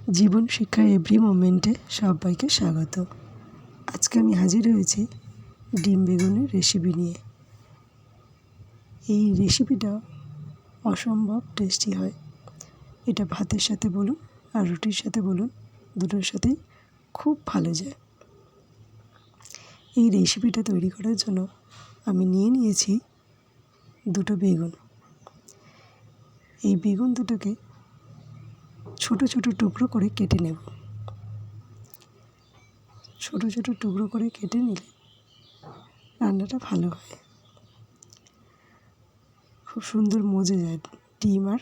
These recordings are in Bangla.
জীবন শিক্ষা এভরি মোমেন্টে সবাইকে স্বাগত। আজকে আমি হাজির হয়েছি ডিম বেগুনের রেসিপি নিয়ে। এই রেসিপিটা অসম্ভব টেস্টি হয়। এটা ভাতের সাথে বলুন আর রুটির সাথে বলুন, দুটোর সাথেই খুব ভালো যায়। এই রেসিপিটা তৈরি করার জন্য আমি নিয়েছি দুটো বেগুন। এই বেগুন দুটোকে ছোট ছোট টুকরো করে কেটে নেব। ছোট ছোট টুকরো করে কেটে নিলে রান্নাটা ভালো হয়, খুব সুন্দর মজে যায় ডিম আর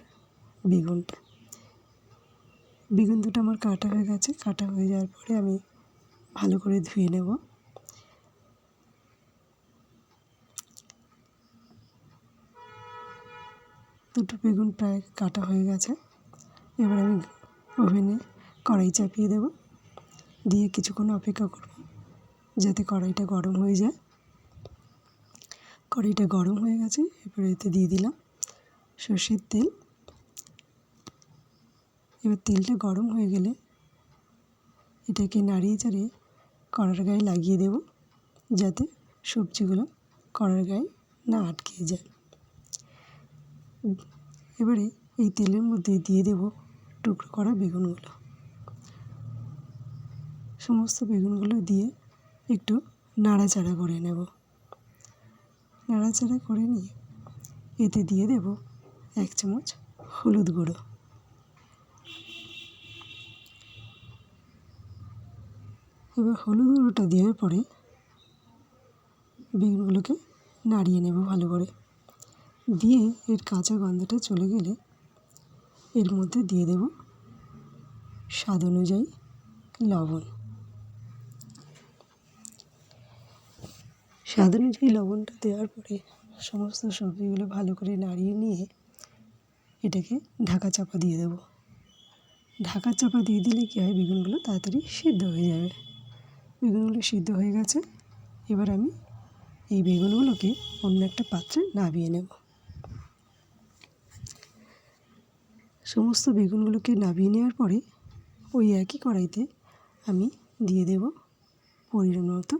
বেগুনটা। বেগুন দুটো আমার কাটা হয়ে গেছে। কাটা হয়ে যাওয়ার পরে আমি ভালো করে ধুয়ে নেব। দুটো বেগুন প্রায় কাটা হয়ে গেছে। এবার আমি ওভেনে কড়াই চাপিয়ে দেব, দিয়ে কিছুক্ষণ অপেক্ষা করব যাতে কড়াইটা গরম হয়ে যায়। কড়াইটা গরম হয়ে গেছে, এবার এতে দিয়ে দিলাম সর্ষের তেল। এবার তেলটা গরম হয়ে গেলে এটাকে নাড়িয়ে চাড়িয়ে কড়ার গায়ে লাগিয়ে দেব, যাতে সবজিগুলো কড়ার গায়ে না আটকে যায়। এবারে এই তেলের মধ্যে দিয়ে দেব টুকরো করা বেগুনগুলো। সমস্ত বেগুনগুলো দিয়ে একটু নাড়াচাড়া করে নেব। নাড়াচাড়া করে নিয়ে এতে দিয়ে দেব 1 চামচ হলুদ গুঁড়ো। এবার হলুদ গুঁড়োটা দেওয়ার পরে বেগুনগুলোকে নাড়িয়ে নেব ভালো করে। দিয়ে এর কাঁচা গন্ধটা চলে গেলে এর মধ্যে দিয়ে দেব স্বাদ অনুযায়ী লবণ। স্বাদ অনুযায়ী লবণটা দেওয়ার পরে সমস্ত সবজিগুলো ভালো করে নাড়িয়ে নিয়ে এটাকে ঢাকা চাপা দিয়ে দেব। ঢাকা চাপা দিয়ে দিলে কী হয়, বেগুনগুলো তাড়াতাড়ি সিদ্ধ হয়ে যাবে। বেগুনগুলো সিদ্ধ হয়ে গেছে। এবার আমি এই বেগুনগুলোকে অন্য একটা পাত্রে নামিয়ে নেব। সমস্ত বেগুনগুলোকে নামিয়ে নেওয়ার পরে ওই একই কড়াইতে আমি দিয়ে দেব পরিমাণ মতো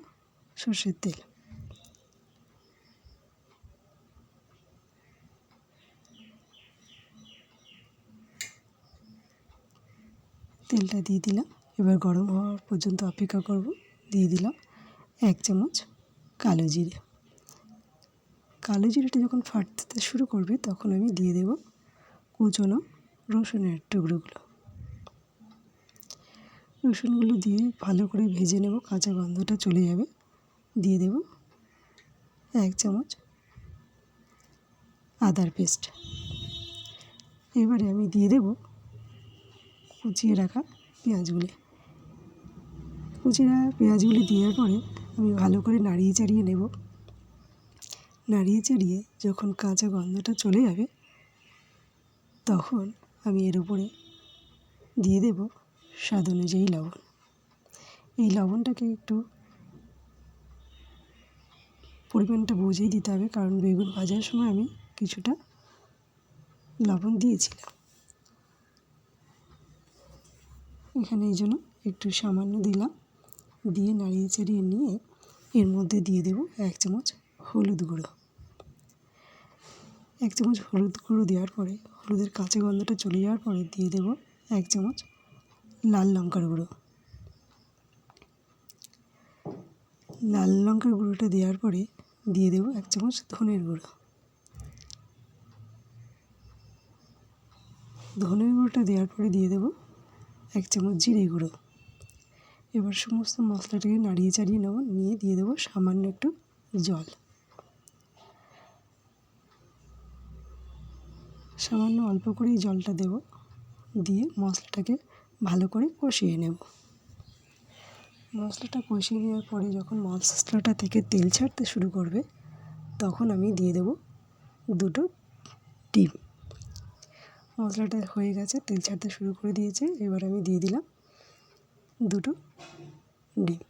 সর্ষের তেল। তেলটা দিয়ে দিলাম। এবার গরম হওয়ার পর্যন্ত অপেক্ষা করব। দিয়ে দিলাম 1 চামচ কালো জিরে। কালো জিরেটা যখন ফাটতে শুরু করবে তখন আমি দিয়ে দেব কুচনো রসুনের টুকরোগুলো। রসুনগুলো দিয়ে ভালো করে ভেজে নেব, কাঁচা গন্ধটা চলে যাবে। দিয়ে দেব 1 চামচ আদার পেস্ট। এবারে আমি দিয়ে দেব কুচিয়ে রাখা পেঁয়াজগুলি। কুচিয়ে পেঁয়াজগুলি দেওয়ার পরে আমি ভালো করে নাড়িয়ে চাড়িয়ে নেব। নাড়িয়ে চাড়িয়ে যখন কাঁচা গন্ধটা চলে যাবে তখন আমি এর উপরে দিয়ে দেব স্বাদ অনুযায়ী লবণ। এই লবণটাকে একটু পরিমাণটা বুঝেই দিতে হবে, কারণ বেগুন ভাজার সময় আমি কিছুটা লবণ দিয়েছিলাম। এখানে এই জন্য একটু সামান্য দিলাম। দিয়ে নাড়িয়ে চাড়িয়ে নিয়ে এর মধ্যে দিয়ে দেব 1 চামচ হলুদ গুঁড়ো। 1 চামচ হলুদ গুঁড়ো দেওয়ার পরে হলুদের কাঁচা গন্ধটা চলে যাওয়ার পরে দিয়ে দেব 1 চামচ লাল লঙ্কার গুঁড়ো। লাল লঙ্কার গুঁড়োটা দেওয়ার পরে দিয়ে দেব 1 চামচ ধনের গুঁড়ো। ধনের গুঁড়োটা দেওয়ার পরে দিয়ে দেব 1 চামচ জিরে গুঁড়ো। এবার সমস্ত মশলাটাকে নাড়িয়ে চাড়িয়ে নেব। নিয়ে দিয়ে দেবো সামান্য একটু জল। সামান্য অল্প করেই জলটা দেব। দিয়ে মশলাটাকে ভালো করে কষিয়ে নেব। মশলাটা কষিয়ে নেওয়ার পরে যখন মশলাটা থেকে তেল ছাড়তে শুরু করবে তখন আমি দিয়ে দেব দুটো ডিম। মশলাটা হয়ে গেছে, তেল ছাড়তে শুরু করে দিয়েছে। এবার আমি দিয়ে দিলাম দুটো ডিম।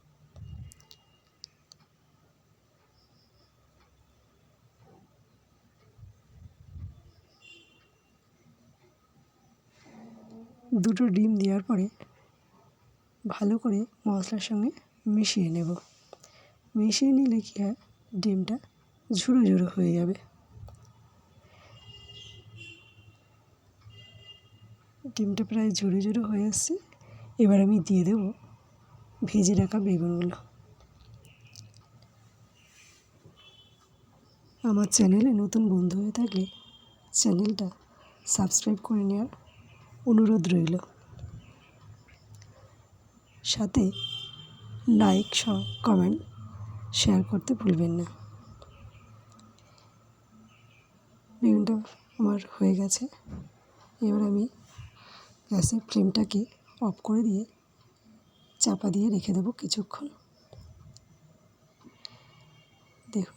দুটো ডিম দেওয়ার পরে ভালো করে মশলার সঙ্গে মিশিয়ে নেব। মিশিয়ে নিলে কী হয়, ডিমটা ঝুড়ো ঝুড়ো হয়ে যাবে। ডিমটা প্রায় ঝুড়ো ঝুড়ো হয়ে এসছে। এবার আমি দিয়ে দেব ভেজে রাখা বেগুনগুলো। আমার চ্যানেলে নতুন বন্ধু হয়ে থাকলে চ্যানেলটা সাবস্ক্রাইব করে নেওয়ার অনুরোধ রইল। সাথে লাইক কমেন্ট শেয়ার করতে ভুলবেন না। বেগুনটা আমার হয়ে গেছে। এবার আমি গ্যাসের ফ্লেমটাকে অফ করে দিয়ে চাপা দিয়ে রেখে দেবো কিছুক্ষণ। দেখুন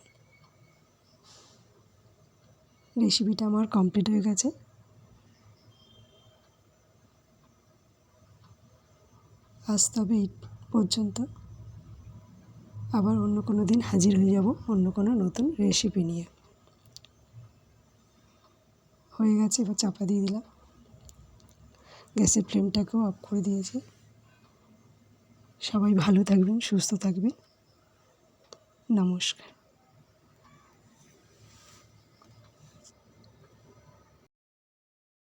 রেসিপিটা আমার কমপ্লিট হয়ে গেছে। আজ তবে এই পর্যন্ত। আবার অন্য কোনো দিন হাজির হয়ে যাব অন্য কোনো নতুন রেসিপি নিয়ে। হয়ে গেছে, এবার চাপা দিয়ে দিলাম। গ্যাসের ফ্লেমটাকেও অফ করে দিয়েছি। সবাই ভালো থাকবেন, সুস্থ থাকবেন। নমস্কার।